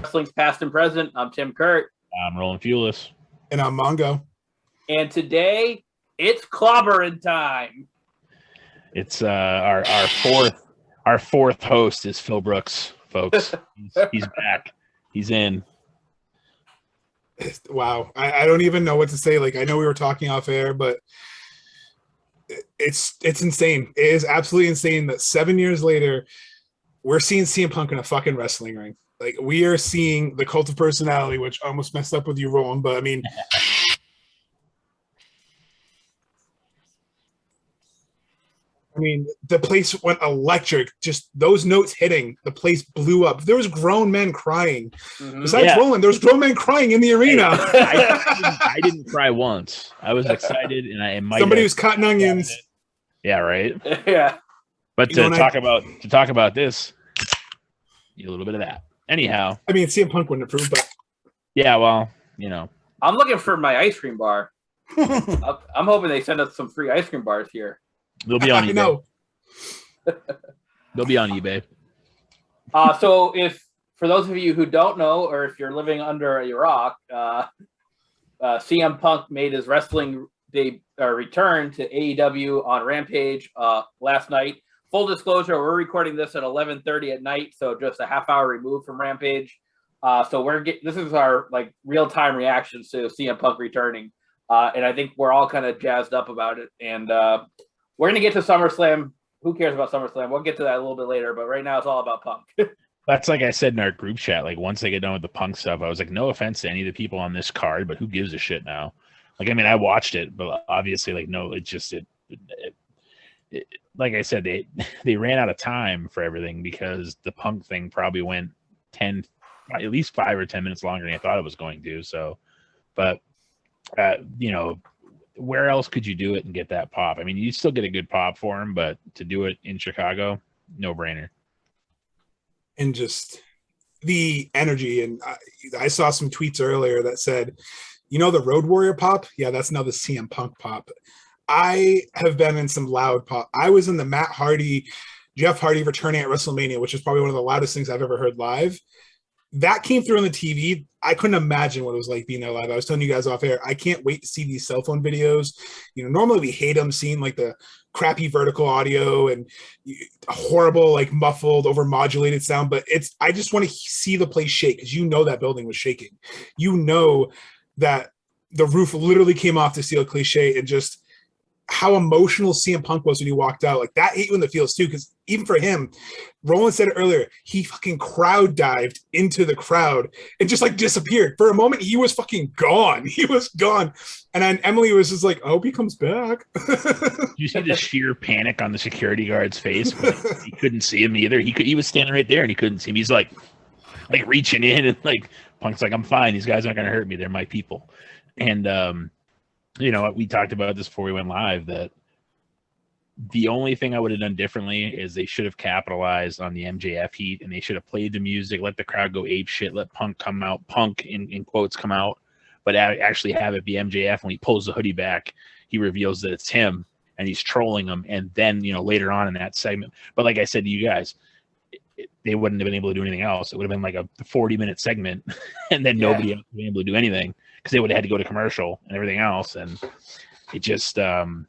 Wrestling's past and present. I'm Tim Kurt. I'm Roland Fulis. And I'm Mongo. And today it's clobbering time. It's our fourth host is Phil Brooks, folks. He's back. He's in. Wow. I don't even know what to say. Like, I know we were talking off air, but it's insane. It is absolutely insane that 7 years later, we're seeing CM Punk in a fucking wrestling ring. Like, we are seeing the cult of personality, which almost messed up with you, Roland. But I mean, the place went electric. Just those notes hitting, the place blew up. There was grown men crying. Mm-hmm. Besides Roland, there was grown men crying in the arena. I didn't cry once. I was excited, and I might. Somebody was cutting onions. Yeah, right. Yeah. But to talk about this, need a little bit of that. Anyhow, I mean, CM Punk wouldn't approve, but yeah, well, you know, I'm looking for my ice cream bar. I'm hoping they send us some free ice cream bars here. They'll be on eBay. They'll be on eBay. So if for those of you who don't know, or if you're living under a rock, CM Punk made his wrestling return to AEW on Rampage last night. Full disclosure, we're recording this at 11:30 at night, so just a half hour removed from Rampage. So this is our real time reactions to CM Punk returning, and I think we're all kind of jazzed up about it. And we're gonna get to SummerSlam. Who cares about SummerSlam? We'll get to that a little bit later, but right now it's all about Punk. That's like I said in our group chat. Like, once they get done with the Punk stuff, I was like, no offense to any of the people on this card, but who gives a shit now? Like, I mean, I watched it, but obviously, no, it just like I said, they ran out of time for everything because the Punk thing probably went at least 5 or 10 minutes longer than I thought it was going to. So, but where else could you do it and get that pop? I mean, you still get a good pop for him, but to do it in Chicago, no brainer. And just the energy. And I saw some tweets earlier that said, the Road Warrior pop? Yeah, that's now the CM Punk pop. I have been in some loud pop. I was in the Matt Hardy, Jeff Hardy returning at WrestleMania, which is probably one of the loudest things I've ever heard live. That came through on the TV. I couldn't imagine what it was like being there live. I was telling you guys off air, I can't wait to see these cell phone videos. Normally we hate them, seeing the crappy vertical audio and horrible, muffled, over-modulated sound. But I just want to see the place shake, because that building was shaking. That the roof literally came off the steel, cliche, and just how emotional CM Punk was when he walked out. That hit you in the feels too, because even for him, Roland said it earlier, he fucking crowd dived into the crowd and just disappeared. For a moment, he was fucking gone. He was gone. And then Emily was just like, I hope he comes back. You see the sheer panic on the security guard's face? He couldn't see him either. He was standing right there and he couldn't see him. He's like reaching in, and Punk's like, I'm fine. These guys aren't going to hurt me. They're my people. And, we talked about this before we went live, that the only thing I would have done differently is they should have capitalized on the MJF heat, and they should have played the music, let the crowd go ape shit, let Punk come out, Punk in quotes come out, but actually have it be MJF. When he pulls the hoodie back, he reveals that it's him and he's trolling him. And then, later on in that segment, but like I said to you guys, they wouldn't have been able to do anything else. It would have been a 40-minute segment, and then nobody else would be able to do anything, because they would have had to go to commercial and everything else. And it just, and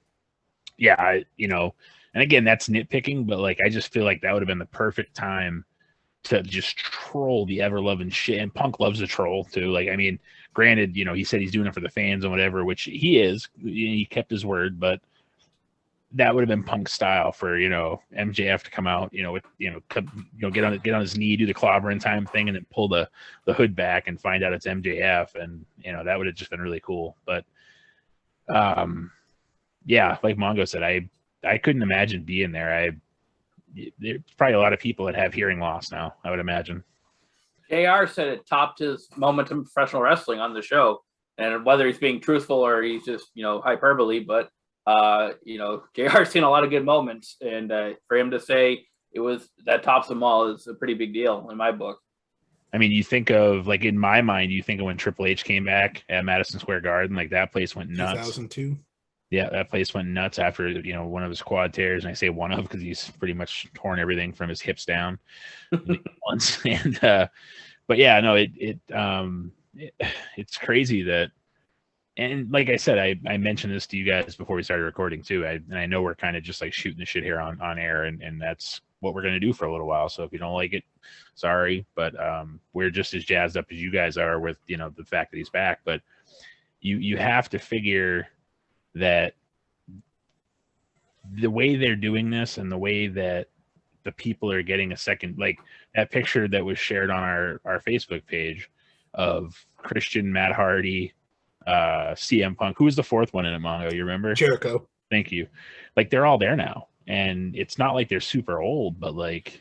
again, that's nitpicking, but I just feel like that would have been the perfect time to just troll the ever-loving shit. And Punk loves to troll too. Granted, he said he's doing it for the fans and whatever, which he is. He kept his word, but that would have been Punk style for MJF to come out, with get on his knee, do the clobbering time thing, and then pull the hood back and find out it's MJF, and that would have just been really cool. But like Mongo said, I couldn't imagine being there. There's probably a lot of people that have hearing loss now, I would imagine. JR said it topped his momentum professional wrestling on the show, and whether he's being truthful or he's just hyperbole, but JR's seen a lot of good moments, and for him to say it was that tops them all is a pretty big deal in my book. I mean, you think of in my mind, you think of when Triple H came back at Madison Square Garden, that place went nuts. 2002. Yeah, that place went nuts after one of his quad tears, and I say one of because he's pretty much torn everything from his hips down once. And but yeah, no, it's crazy that, and like I said, I mentioned this to you guys before we started recording too. And I know we're kind of just like shooting the shit here on air, and that's what we're gonna do for a little while. So if you don't like it, sorry, but we're just as jazzed up as you guys are with the fact that he's back. But you have to figure that the way they're doing this and the way that the people are getting a second, like that picture that was shared on our Facebook page of Christian, Matt Hardy, CM Punk. Who was the fourth one in it, Mongo? You remember? Jericho. Thank you. Like they're all there now, and it's not like they're super old, but like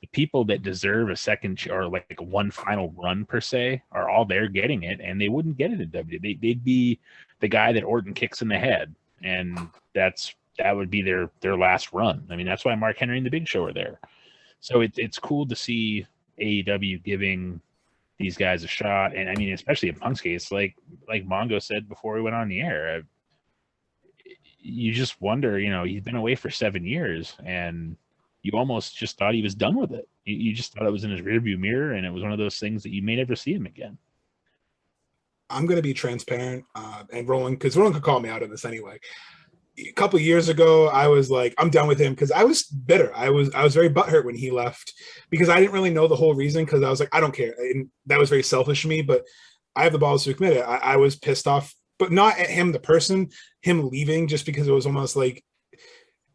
the people that deserve a second or like one final run per se are all there getting it, and they wouldn't get it in WWE. They'd be the guy that Orton kicks in the head, and that would be their last run. I mean, that's why Mark Henry and the Big Show are there. So it's cool to see AEW giving these guys a shot, and I mean, especially in Punk's case, like Mongo said before we went on the air, you just wonder, he's been away for 7 years, and you almost just thought he was done with it. You just thought it was in his rearview mirror, and it was one of those things that you may never see him again. I'm going to be transparent, and Roland, because Roland could call me out on this anyway. A couple of years ago, I was like, I'm done with him because I was bitter. I was very butthurt when he left because I didn't really know the whole reason, because I was like, I don't care. And that was very selfish of me, but I have the balls to admit it. I was pissed off, but not at him, the person, him leaving, just because it was almost like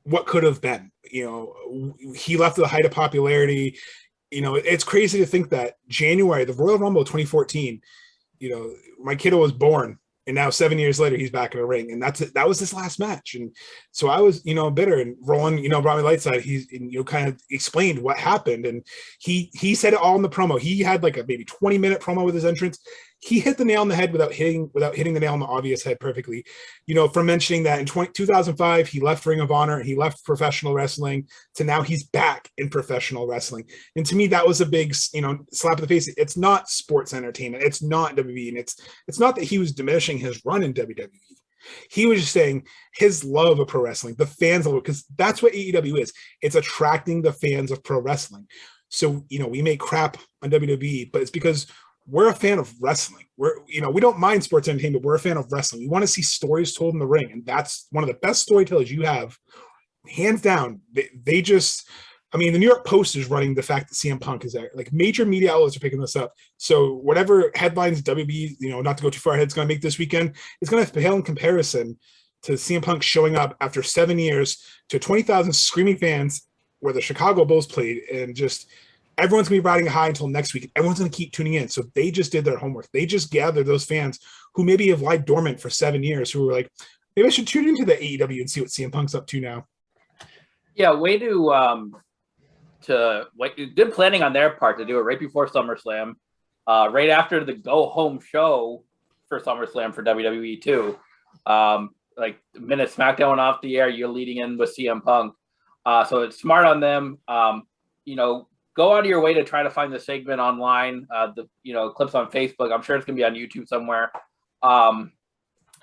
what could have been. He left at the height of popularity. It's crazy to think that January, the Royal Rumble 2014, my kiddo was born, and now 7 years later, he's back in the ring, and that was his last match. And so I was, bitter. And Roland, brought me light side. He's, kind of explained what happened, and he said it all in the promo. He had like a maybe 20-minute promo with his entrance. He hit the nail on the head without hitting the nail on the obvious head perfectly. From mentioning that in 2005 he left Ring of Honor, he left professional wrestling, to now he's back in professional wrestling. And to me, that was a big, slap in the face. It's not sports entertainment. It's not WWE, and it's not that he was diminishing his run in WWE. He was just saying his love of pro wrestling, the fans love it, because that's what AEW is. It's attracting the fans of pro wrestling. So, we make crap on WWE, but it's because we're a fan of wrestling. We don't mind sports entertainment, but we're a fan of wrestling. We want to see stories told in the ring. And that's one of the best storytellers you have, hands down. They just, the New York Post is running the fact that CM Punk is there. Like, major media outlets are picking this up. So whatever headlines WB, not to go too far ahead, is going to make this weekend, it's going to pale in comparison to CM Punk showing up after 7 years to 20,000 screaming fans where the Chicago Bulls played, and just everyone's going to be riding high until next week. Everyone's going to keep tuning in. So they just did their homework. They just gathered those fans who maybe have lied dormant for 7 years, who were like, maybe I should tune into the AEW and see what CM Punk's up to now. Yeah, way to good planning on their part to do it right before SummerSlam, right after the go home show for SummerSlam for WWE too. Like the minute SmackDown went off the air, you're leading in with CM Punk. So it's smart on them. Go out of your way to try to find the segment online, the clips on Facebook. I'm sure it's gonna be on YouTube somewhere.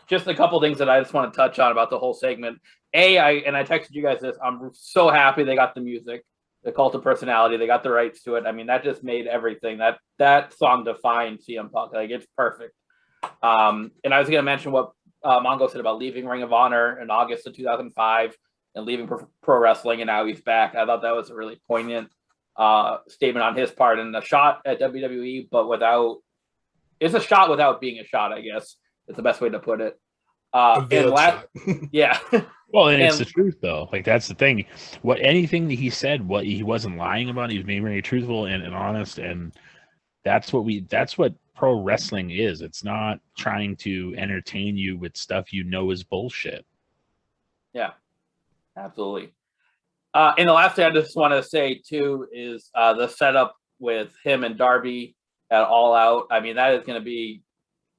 Just a couple things that I just want to touch on about the whole segment. I texted you guys this. I'm so happy they got the music, the Cult of Personality. They got the rights to it. I mean, that just made everything. That song defined CM Punk. Like, it's perfect. And I was gonna mention what Mongo said about leaving Ring of Honor in August of 2005 and leaving pro wrestling, and now he's back. I thought that was a really poignant statement on his part, and a shot at WWE, but it's a shot without being a shot, I guess. It's the best way to put it. Yeah. Well, and it's the truth, though. Like, that's the thing. Anything that he said, he wasn't lying about. He was being very truthful and honest, and that's what pro wrestling is. It's not trying to entertain you with stuff is bullshit. Yeah, absolutely. And the last thing I just want to say too is the setup with him and Darby at All Out. I mean, that is going to be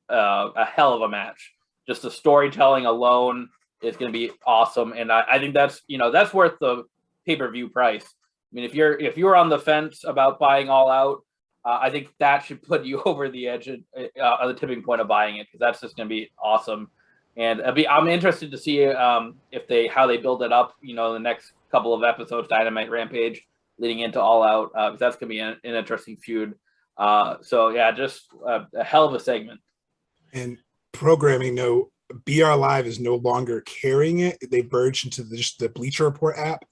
a hell of a match. Just the storytelling alone is going to be awesome, and I think that's that's worth the pay-per-view price. I mean, if you're on the fence about buying All Out, I think that should put you over the edge on the tipping point of buying it, because that's just going to be awesome. And I'm interested to see if how they build it up. The next couple of episodes, Dynamite, Rampage, leading into All Out. Because that's gonna be an interesting feud. So yeah, just a hell of a segment. And programming note, BR Live is no longer carrying it. They merged into just the Bleacher Report app.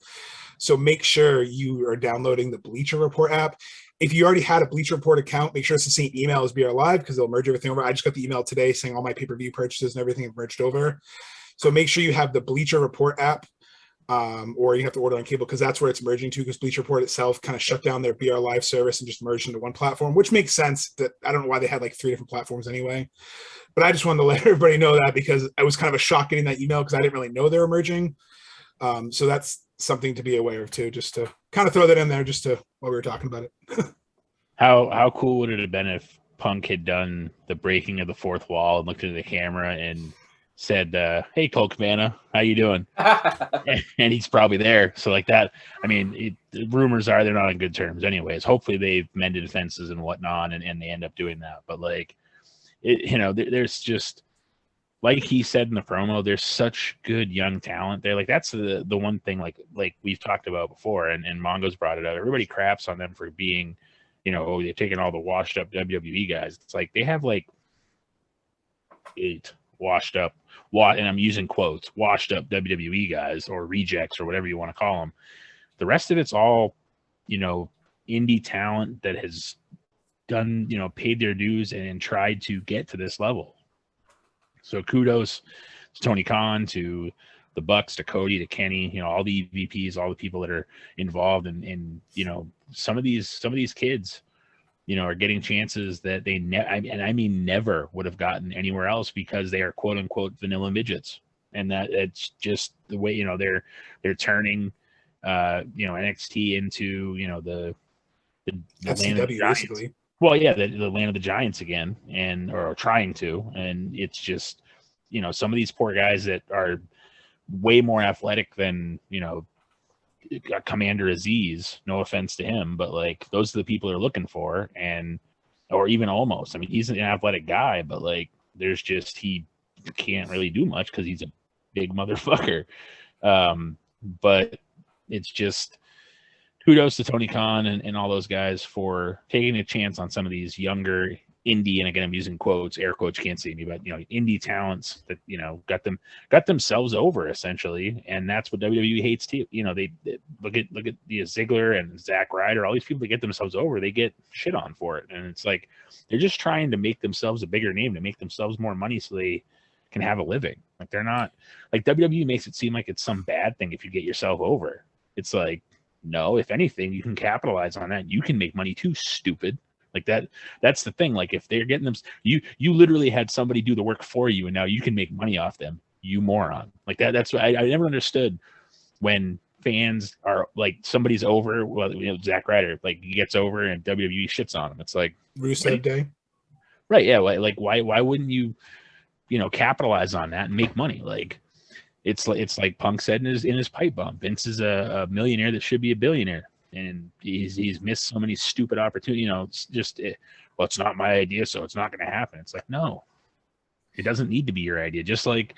So make sure you are downloading the Bleacher Report app. If you already had a Bleacher Report account, make sure it's the same email as BR Live because they'll merge everything over. I just got the email today saying all my pay-per-view purchases and everything have merged over. So make sure you have the Bleacher Report app, or you have to order on cable because that's where it's merging to, because Bleacher Report itself kind of shut down their BR Live service and just merged into one platform, which makes sense. That I don't know why they had like 3 different platforms anyway. But I just wanted to let everybody know that because it was kind of a shock getting that email because I didn't really know they were merging. So that's something to be aware of too, just to kind of throw that in there just to while we were talking about it. How cool would it have been if Punk had done the breaking of the fourth wall and looked into the camera and said, "Hey, Colt Cabana, how you doing?" and he's probably there. So like that, I mean, the rumors are they're not on good terms anyways. Hopefully they've mended fences and whatnot and they end up doing that. But like, there's just, like he said in the promo, there's such good young talent there. Like that's the one thing like we've talked about before, and Mongo's brought it up. Everybody craps on them for being, they're taking all the washed up WWE guys. It's like they have like 8 washed up, and I'm using quotes, washed up WWE guys or rejects or whatever you want to call them. The rest of it's all, indie talent that has done, paid their dues and tried to get to this level. So kudos to Tony Khan, to the Bucks, to Cody, to Kenny, all the EVPs, all the people that are involved in some of these kids, are getting chances that they never would have gotten anywhere else because they are quote unquote vanilla midgets. And that it's just the way, they're turning NXT into, the land of the Giants. Basically. Well, yeah, the land of the Giants again, or trying to, and it's just, some of these poor guys that are way more athletic than, Commander Aziz. No offense to him, but like those are the people they're looking for, or even almost. I mean, he's an athletic guy, but like there's just he can't really do much because he's a big motherfucker. But it's just. Kudos to Tony Khan and all those guys for taking a chance on some of these younger indie, and again, I'm using quotes, air quotes, can't see me, but indie talents that got themselves over essentially, and that's what WWE hates too. They look at Ziggler and Zack Ryder, all these people that get themselves over, they get shit on for it, and it's like they're just trying to make themselves a bigger name, to make themselves more money, so they can have a living. Like they're not like WWE makes it seem like it's some bad thing if you get yourself over. It's like, no, if anything, you can capitalize on that. You can make money too, stupid. Like that's the thing. Like if they're getting them, you literally had somebody do the work for you, and now you can make money off them, you moron. Like that's what I never understood when fans are like, somebody's over, well, Zack Ryder, like he gets over and WWE shits on him. It's like Rusev Day. Right, yeah. Like why wouldn't you, capitalize on that and make money? Like it's like Punk said in his pipe bomb. Vince is a millionaire that should be a billionaire, and he's missed so many stupid opportunities. It's just well, it's not my idea, so it's not going to happen. It's like, no, it doesn't need to be your idea. Just like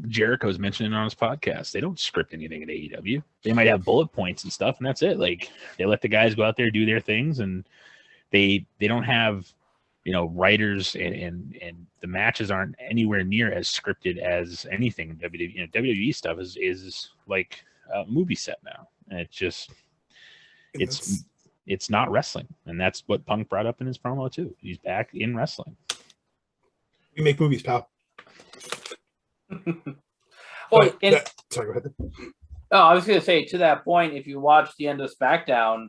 Jericho's mentioning on his podcast, they don't script anything at AEW. They might have bullet points and stuff, and that's it. Like they let the guys go out there do their things, and they don't have writers, and the matches aren't anywhere near as scripted as anything. WWE stuff is like a movie set now, and it's not wrestling, and that's what Punk brought up in his promo too. He's back in wrestling. We make movies, pal. Well, sorry, go ahead. Oh, I was going to say, to that point, if you watched the end of SmackDown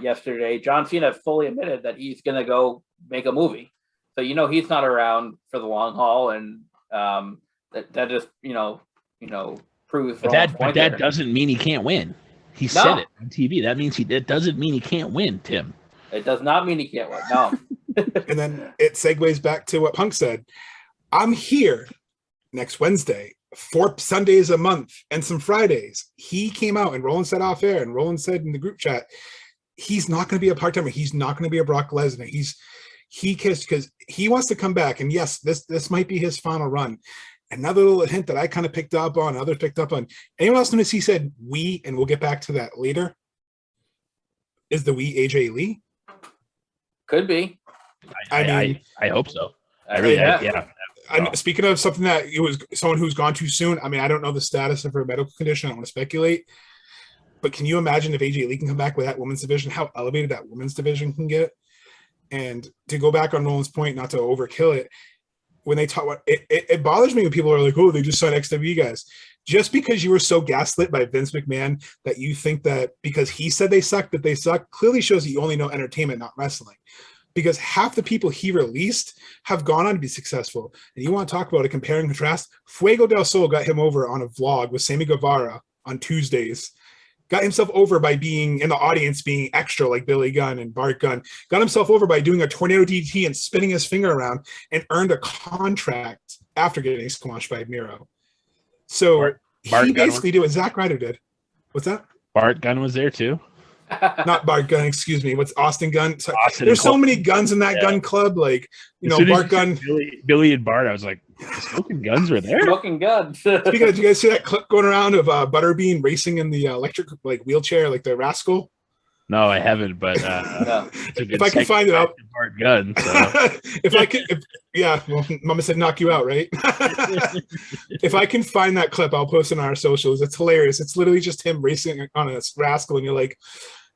yesterday, John Cena fully admitted that he's going to go make a movie. So he's not around for the long haul, and that just proves. But that doesn't mean he can't win. He said it on TV. That means it doesn't mean he can't win, Tim. It does not mean he can't win. No. And then it segues back to what Punk said. I'm here next Wednesday, 4 Sundays a month and some Fridays. He came out, and Roland said off air, and Roland said in the group chat, he's not going to be a part-timer. He's not going to be a Brock Lesnar. he kissed because he wants to come back. And yes, this might be his final run. Another little hint that I kind of picked up on, others picked up on. Anyone else notice he said we, and we'll get back to that later? Is the we AJ Lee? Could be. I hope so. Yeah. Speaking of something that it was someone who's gone too soon, I mean, I don't know the status of her medical condition. I don't want to speculate. But can you imagine if AJ Lee can come back with that women's division, how elevated that women's division can get? And to go back on Nolan's point, not to overkill it, when they talk about it bothers me when people are like, oh, they just signed XW guys. Just because you were so gaslit by Vince McMahon that you think that because he said they suck, that they suck, clearly shows that you only know entertainment, not wrestling. Because half the people he released have gone on to be successful. And you want to talk about a compare and contrast? Fuego del Sol got him over on a vlog with Sammy Guevara on Tuesdays. Got himself over by being in the audience, being extra like Billy Gunn and Bart Gunn. Got himself over by doing a tornado DDT and spinning his finger around, and earned a contract after getting squashed by Miro. So Bart he Gunn basically did what Zack Ryder did. What's that? Bart Gunn was there too. Not Bart Gunn, excuse me. What's Austin Gunn? There's so many guns in that gun club. Like, Bart Gunn. Billy and Bart, I was like, smoking guns were there? Smoking guns. Speaking of, did you guys see that clip going around of Butterbean racing in the electric wheelchair, like the rascal? No, I haven't, but if I can find it out, Bart Gunn. So. if I can, well, Mama said knock you out, right? If I can find that clip, I'll post it on our socials. It's hilarious. It's literally just him racing on a rascal, and you're like,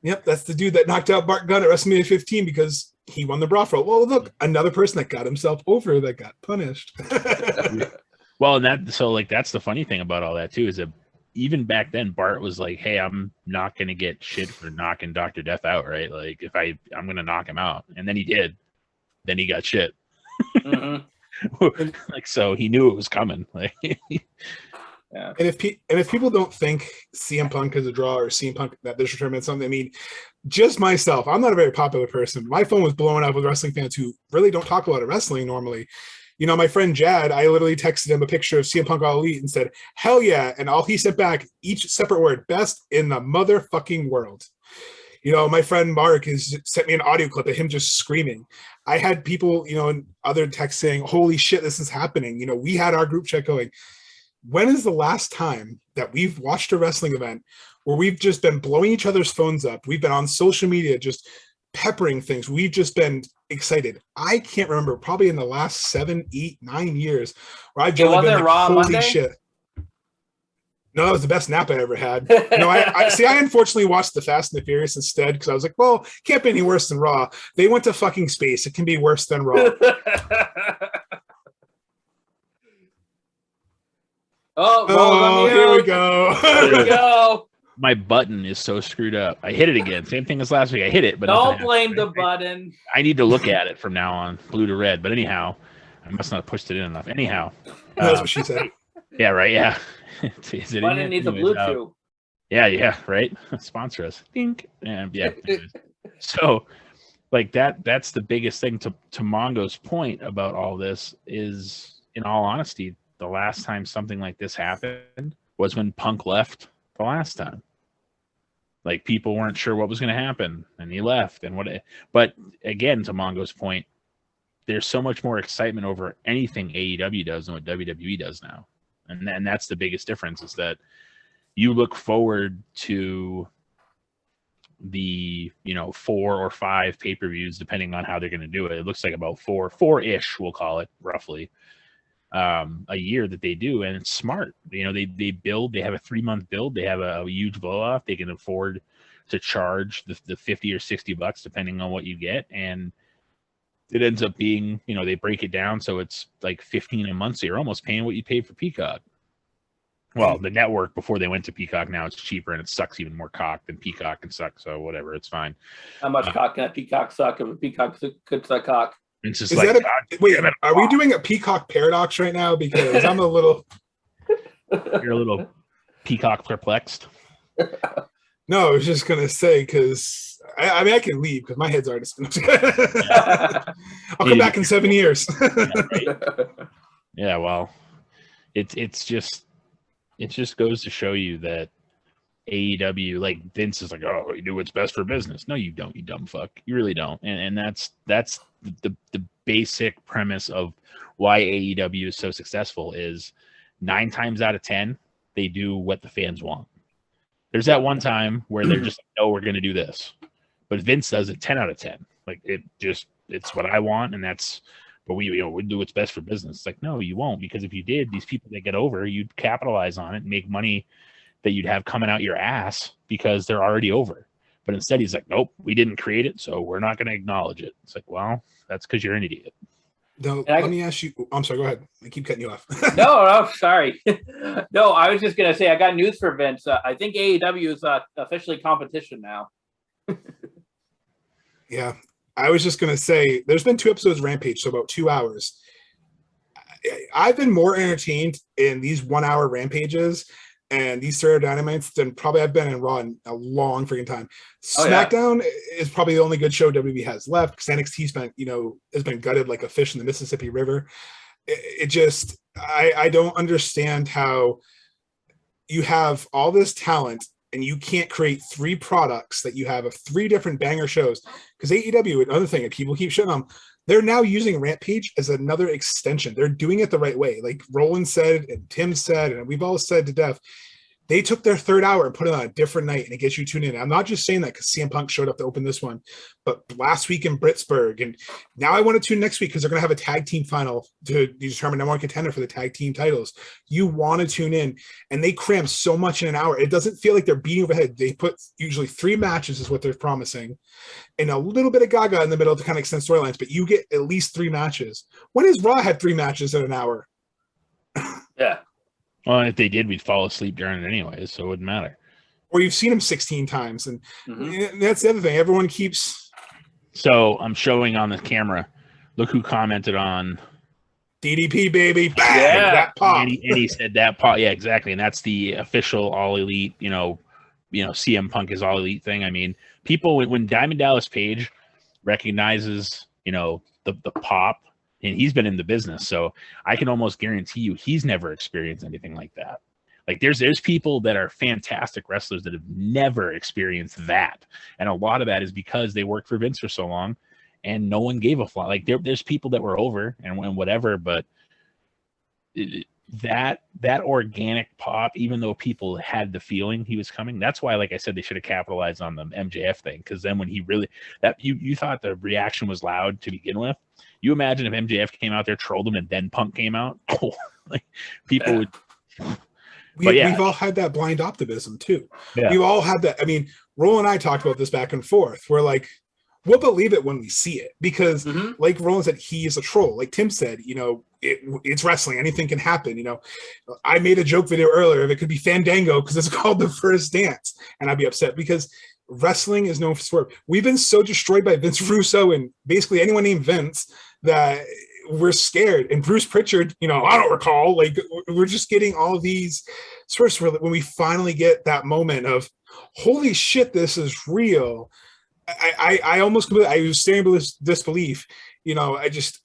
yep, that's the dude that knocked out Bart Gunn at WrestleMania 15 because he won the Brawl. Well, look, another person that got himself over that got punished. Well, and that's the funny thing about all that too, is that even back then, Bart was like, hey, I'm not going to get shit for knocking Dr. Death out, right? Like, if I'm going to knock him out. And then he did. Then he got shit. Mm-hmm. So he knew it was coming. Like, yeah. And if people don't think CM Punk is a draw or CM Punk that this return meant something, I mean, just myself, I'm not a very popular person. My phone was blowing up with wrestling fans who really don't talk a lot of wrestling normally. My friend Jad, I literally texted him a picture of CM Punk All Elite and said, hell yeah. And all he sent back, each separate word, best in the motherfucking world. My friend Mark has sent me an audio clip of him just screaming. I had people, in other texts saying, holy shit, this is happening. We had our group chat going. When is the last time that we've watched a wrestling event where we've just been blowing each other's phones up? We've been on social media just peppering things. We've just been excited. I can't remember, probably in the last 7, 8, 9 years where I've just been like, Raw holy Monday? shit. No, that was the best nap I ever had. I unfortunately watched the Fast and the Furious instead because I was like, well, can't be any worse than Raw. They went to fucking space. It can be worse than Raw. Here we go. Here we go. My button is so screwed up. I hit it again. Same thing as last week. I hit it, but don't blame the button. I need to look at it from now on, blue to red. But anyhow, I must not have pushed it in enough. Anyhow, that's what she said. Yeah, right. Yeah. Is it button needs a Bluetooth. Yeah, right. Sponsor us. Dink. And yeah. So, like that's the biggest thing to Mongo's point about all this is, in all honesty, the last time something like this happened was when Punk left the last time. Like, people weren't sure what was going to happen, and he left. But again, to Mongo's point, there's so much more excitement over anything AEW does than what WWE does now, and that's the biggest difference. Is that you look forward to the 4 or 5 pay-per-views, depending on how they're going to do it. It looks like about 4-ish, we'll call it roughly, a year that they do, and it's smart. They build. They have a 3-month build. They have a huge blow off. They can afford to charge the $50 or $60 depending on what you get, and it ends up being, they break it down so it's like $15 a month, so you're almost paying what you paid for Peacock. Well, the network before they went to Peacock, now it's cheaper and it sucks even more cock than Peacock can suck. So whatever, it's fine. How much cock can a Peacock suck if a Peacock could suck cock? It's just wait, are we doing a Peacock paradox right now? Because I'm a little. You're a little Peacock perplexed. No, I was just gonna say because I can leave because my head's already spinning. I'll come back in 7 years. Yeah, well, it just goes to show you that AEW, like, Vince is like, oh, you do what's best for business. No, you don't, you dumb fuck. You really don't. And that's the basic premise of why AEW is so successful is 9 times out of 10 they do what the fans want. There's that one time where they're just, no, we're going to do this, but Vince does it 10 out of 10. Like it's what I want, and that's. But we do what's best for business. It's like, no, you won't, because if you did, these people that get over, you'd capitalize on it and make money that you'd have coming out your ass because they're already over. But instead, he's like, nope, we didn't create it, so we're not going to acknowledge it. It's like, well, that's because you're an idiot. No, let me ask you. I'm sorry. Go ahead. I keep cutting you off. No, sorry. No, I was just gonna say I got news for Vince. I think AEW is officially competition now. Yeah, I was just gonna say there's been 2 episodes of Rampage, so about 2 hours. I've been more entertained in these 1-hour Rampages and these Saturday Dynamites than probably I've been in Raw in a long freaking time. SmackDown is probably the only good show WWE has left, because NXT spent, has been gutted like a fish in the Mississippi River. It just, I don't understand how you have all this talent and you can't create 3 products that you have of 3 different banger shows. Because AEW, another thing that people keep shitting on, they're now using Rampage as another extension. They're doing it the right way. Like Roland said, and Tim said, and we've all said to death, they took their 3rd hour and put it on a different night, and it gets you tuned in. I'm not just saying that because CM Punk showed up to open this one, but last week in Britsburg, and now I want to tune next week because they're going to have a tag team final to determine number 1 contender for the tag team titles. You want to tune in, and they cram so much in an hour. It doesn't feel like they're beating overhead. They put usually 3 matches is what they're promising, and a little bit of Gaga in the middle to kind of extend storylines, but you get at least 3 matches. When has Raw had 3 matches in an hour? Yeah. Well, if they did, we'd fall asleep during it anyways, so it wouldn't matter. Or you've seen them 16 times, and that's the other thing. Everyone keeps. So I'm showing on the camera. Look who commented on DDP, baby. Bang! Yeah. That pop. And he said that pop. Yeah, exactly. And that's the official All Elite. CM Punk is All Elite thing. I mean, people when Diamond Dallas Page recognizes, the pop. And he's been in the business, so I can almost guarantee you he's never experienced anything like that. Like there's people that are fantastic wrestlers that have never experienced that, and a lot of that is because they worked for Vince for so long, and no one gave a fly. Like there's people that were over and whatever, but that organic pop, even though people had the feeling he was coming, that's why, like I said, they should have capitalized on the MJF thing, because then when he really you thought the reaction was loud to begin with. You imagine if MJF came out there, trolled him, and then Punk came out. Like people would. We've all had that blind optimism too. Yeah. We've all had that. I mean, Roland and I talked about this back and forth. We're like, we'll believe it when we see it, because like Roland said, he is a troll. Like Tim said, it's wrestling. Anything can happen. I made a joke video earlier. If it could be Fandango because it's called The First Dance, and I'd be upset because wrestling is known for swerve. We've been so destroyed by Vince Russo and basically anyone named Vince that we're scared. And Bruce Pritchard, I don't recall, like we're just getting all these swerves when we finally get that moment of, holy shit, this is real. I almost, I was staring with disbelief.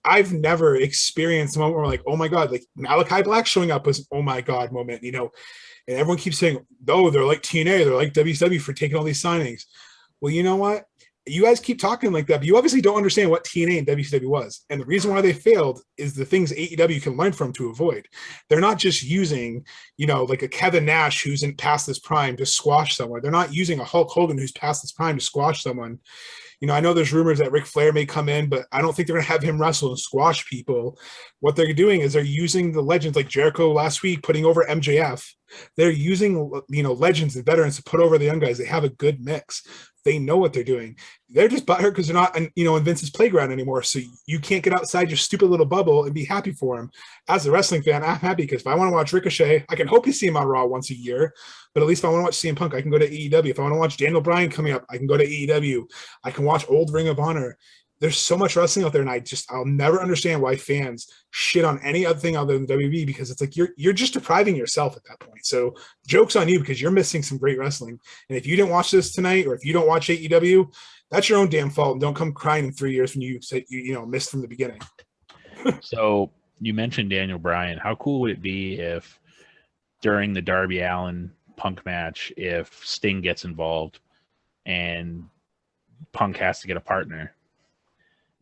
I've never experienced a moment where like, oh my God, like Malachi Black showing up was, oh my God moment, and everyone keeps saying, oh, they're like TNA, they're like WCW for taking all these signings. Well, you know what? You guys keep talking like that, but you obviously don't understand what TNA and WCW was. And the reason why they failed is the things AEW can learn from to avoid. They're not just using, like a Kevin Nash who's in past this prime to squash someone. They're not using a Hulk Hogan who's past this prime to squash someone. I know there's rumors that Ric Flair may come in, but I don't think they're going to have him wrestle and squash people. What they're doing is they're using the legends like Jericho last week, putting over MJF. They're using, legends and veterans to put over the young guys. They have a good mix. They know what they're doing. They're just butthurt because they're not, in Vince's playground anymore. So you can't get outside your stupid little bubble and be happy for him. As a wrestling fan, I'm happy because if I want to watch Ricochet, I can hope you see him on Raw once a year. But at least if I want to watch CM Punk, I can go to AEW. If I want to watch Daniel Bryan coming up, I can go to AEW. I can watch old Ring of Honor. There's so much wrestling out there, and I'll never understand why fans shit on any other thing other than WWE, because it's like you're just depriving yourself at that point. So joke's on you because you're missing some great wrestling. And if you didn't watch this tonight, or if you don't watch AEW, that's your own damn fault. And don't come crying in 3 years when you say you missed from the beginning. So you mentioned Daniel Bryan. How cool would it be if during the Darby Allin Punk match, if Sting gets involved and Punk has to get a partner,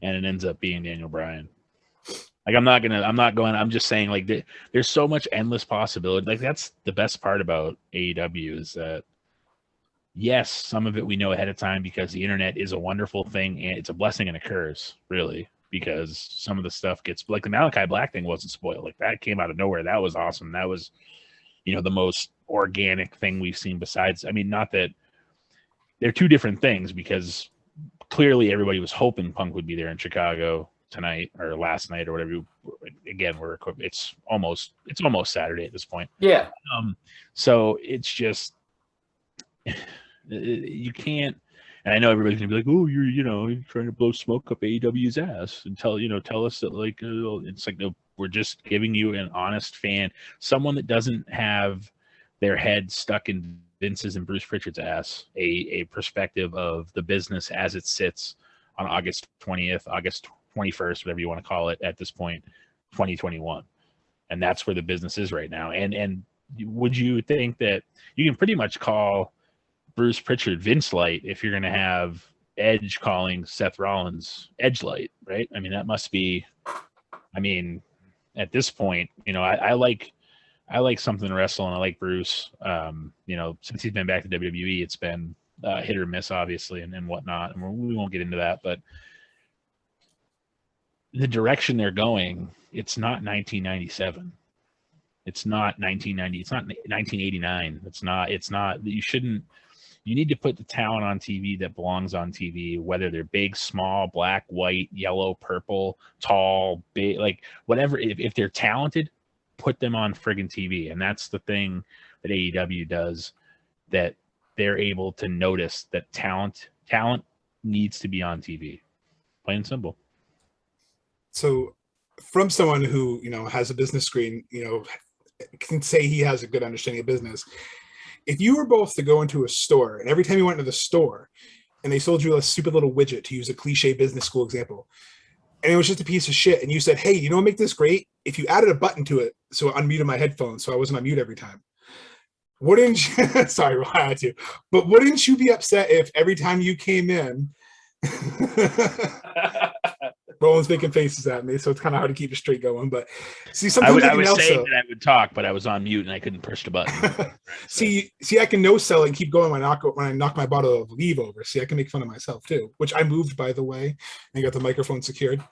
and it ends up being Daniel Bryan. Like I'm just saying, like, there's so much endless possibility. Like, that's the best part about AEW is that, yes, some of it we know ahead of time because the internet is a wonderful thing and it's a blessing and a curse, really, because some of the stuff gets, like, the Malachi Black thing wasn't spoiled. Like, that came out of nowhere. That was awesome. That was, the most organic thing we've seen besides, I mean, not that they're two different things, because clearly everybody was hoping Punk would be there in Chicago tonight or last night or whatever. Again, it's almost Saturday at this point. Yeah. So it's just, you can't, and I know everybody's gonna be like, oh, you're trying to blow smoke up AEW's ass and tell us that, like, it's like, no, we're just giving you an honest fan, someone that doesn't have their head stuck in Vince's and Bruce Pritchard's ass, a perspective of the business as it sits on August 20th, August 21st, whatever you want to call it at this point, 2021. And that's where the business is right now. And would you think that you can pretty much call Bruce Pritchard Vince Light if you're going to have Edge calling Seth Rollins Edge Light, right? I mean, that must be, at this point, I like something wrestling. I like Bruce. Since he's been back to WWE, it's been hit or miss, obviously, and whatnot. And we won't get into that, but the direction they're going, it's not 1997. It's not 1990. It's not 1989. It's not. You need to put the talent on TV that belongs on TV, whether they're big, small, black, white, yellow, purple, tall, big, like whatever. If they're talented, put them on friggin' TV. And that's the thing that AEW does, that they're able to notice that talent needs to be on TV. Plain and simple. So from someone who, has a business screen, can say he has a good understanding of business. If you were both to go into a store, and every time you went into the store and they sold you a stupid little widget, to use a cliche business school example, and it was just a piece of shit, and you said, hey, you know what make this great? If you added a button to it so it unmuted my headphones so I wasn't on mute every time. Wouldn't you, sorry, I had to, but wouldn't you be upset if every time you came in, Roland's making faces at me, so it's kind of hard to keep it straight going. But see, sometimes I was saying that I would talk, but I was on mute and I couldn't push the button. see, I can no sell and keep going when I knock my bottle of leave over. See, I can make fun of myself too, which I moved, by the way, and got the microphone secured.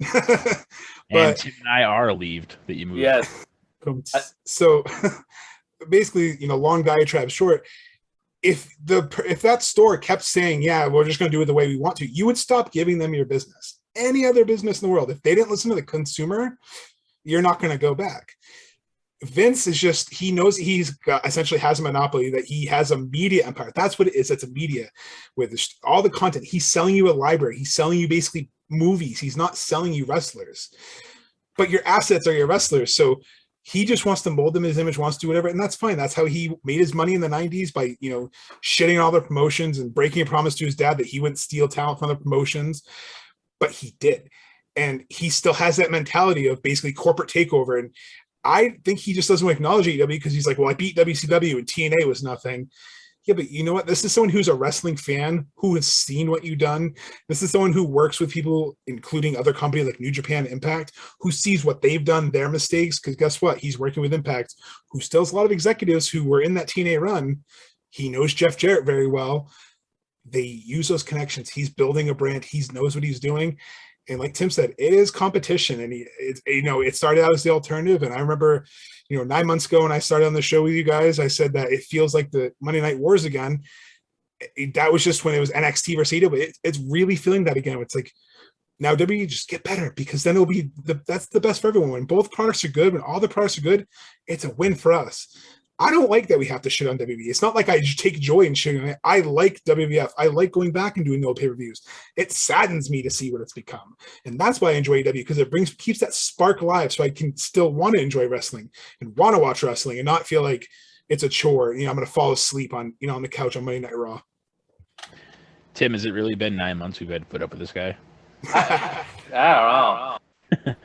And Tim and I are relieved that you moved. Yes. So basically, long diatribe short. If that store kept saying, yeah, we're just going to do it the way we want to, you would stop giving them your business. Any other business in the world, if they didn't listen to the consumer, you're not going to go back. Vince is just, he knows essentially has a monopoly, that he has a media empire. That's what it is. It's a media with all the content. He's selling you a library. He's selling you basically movies. He's not selling you wrestlers, but your assets are your wrestlers. So he just wants to mold them in his image, wants to do whatever. And that's fine. That's how he made his money in the 90s, by, shitting all the promotions and breaking a promise to his dad that he wouldn't steal talent from the promotions. But he did. And he still has that mentality of basically corporate takeover. And I think he just doesn't acknowledge AEW because he's like, well, I beat WCW and TNA was nothing. Yeah, but you know what? This is someone who's a wrestling fan, who has seen what you've done. This is someone who works with people, including other companies like New Japan Impact, who sees what they've done, their mistakes. Because guess what? He's working with Impact, who still has a lot of executives who were in that TNA run. He knows Jeff Jarrett very well. They use those connections. He's building a brand. He knows what he's doing. And like Tim said, it is competition. And it started out as the alternative. And I remember, 9 months ago when I started on the show with you guys, I said that it feels like the Monday Night Wars again. That was just when it was NXT versus AEW. But it's really feeling that again. It's like, now WWE, just get better, because then it'll be that's the best for everyone. When both products are good, when all the products are good, it's a win for us. I don't like that we have to shit on WWE. It's not like I just take joy in shitting on it. I like WWF. I like going back and doing old pay-per-views. It saddens me to see what it's become. And that's why I enjoy AEW, because it keeps that spark alive, so I can still want to enjoy wrestling and want to watch wrestling and not feel like it's a chore. I'm going to fall asleep on the couch on Monday Night Raw. Tim, has it really been 9 months we've had to put up with this guy? I don't know.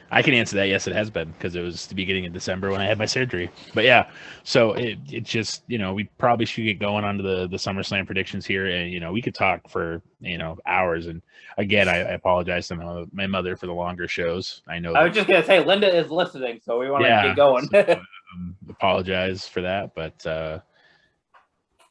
I can answer that. Yes, it has been, because it was the beginning of December when I had my surgery. But yeah, so it just, we probably should get going on to the SummerSlam predictions here, and we could talk for hours. And again, I apologize to my mother for the longer shows. I know. I was just gonna say Linda is listening, so we want to get going. So, apologize for that, but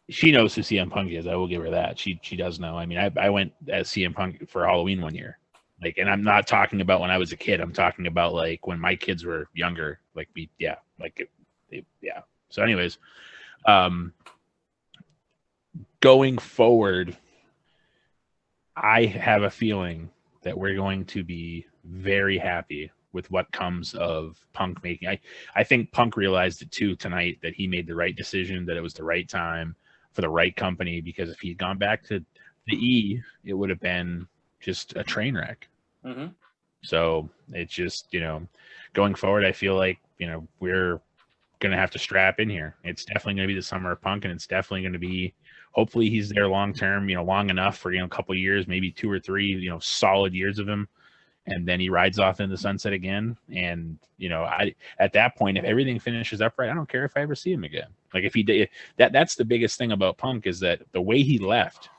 she knows who CM Punk is. I will give her that. She does know. I mean, I went as CM Punk for Halloween one year. Like, and I'm not talking about when I was a kid. I'm talking about like when my kids were younger. Like So, anyways, going forward, I have a feeling that we're going to be very happy with what comes of Punk making. I think Punk realized it too tonight, that he made the right decision, that it was the right time for the right company. Because if he'd gone back to the E, it would have been just a train wreck. Mm-hmm. So it's just, going forward, I feel like, we're going to have to strap in here. It's definitely going to be the summer of Punk, and it's definitely going to be, hopefully he's there long-term, long enough for, a couple of years, maybe 2 or 3, solid years of him. And then he rides off in the sunset again. And, at that point, if everything finishes up right, I don't care if I ever see him again. Like, if he did that's the biggest thing about Punk, is that the way he left,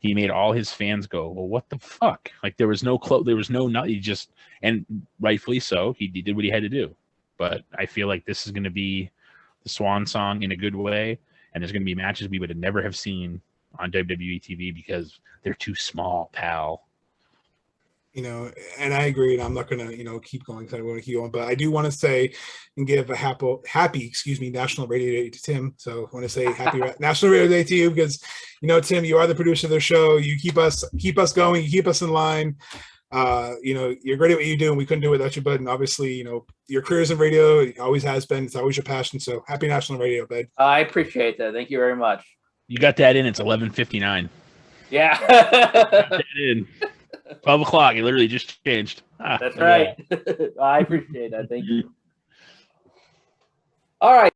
he made all his fans go, well, what the fuck? Like, there was no he just, and rightfully so, he did what he had to do. But I feel like this is going to be the swan song in a good way. And there's going to be matches we would have never have seen on WWE TV because they're too small, pal. And I agree, and I'm not going to, keep going because I want to keep going, but I do want to say and give a happy, National Radio Day to Tim. So I want to say happy National Radio Day to you because, Tim, you are the producer of the show. You keep us going. You keep us in line. You're great at what you do, and we couldn't do it without you, bud. And obviously, your career is in radio. It always has been. It's always your passion. So happy National Radio, bud. I appreciate that. Thank you very much. You got that in. It's 11:59. Yeah. Got that in. 12 o'clock. It literally just changed. That's right. I appreciate that. Thank you. All right.